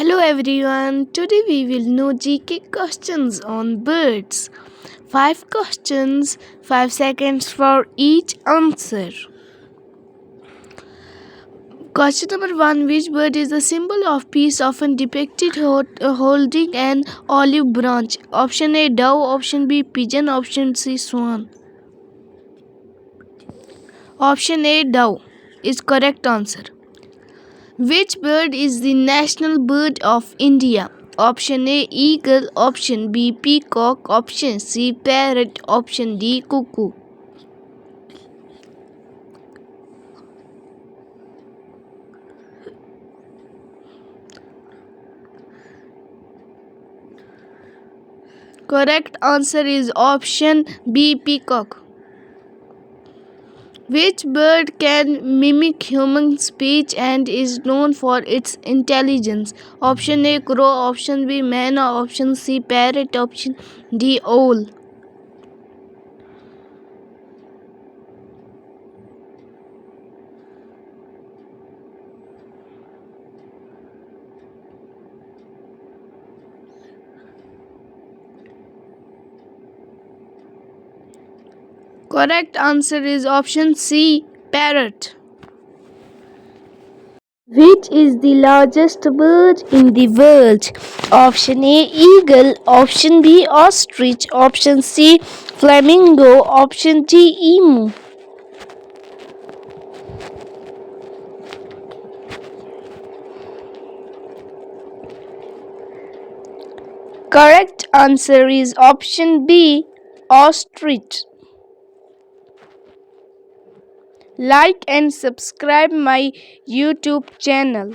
Hello everyone. Today we will know GK questions on birds. 5 questions, 5 seconds for each answer. Question number 1. Which bird is the symbol of peace, often depicted holding an olive branch? Option A, dove. Option B, pigeon. Option C, swan. Option A, dove is correct answer. Which bird is the national bird of India? Option A, eagle. Option B, peacock. Option C, parrot. Option D, cuckoo. Correct answer is option B, peacock. Which bird can mimic human speech and is known for its intelligence? Option A, crow. Option B, man. Option C, parrot. Option D, owl. Correct answer is option C, parrot. Which is the largest bird in the world? Option A, eagle. Option B, ostrich. Option C, flamingo. Option D, emu. Correct answer is option B, ostrich. Like and subscribe my YouTube channel.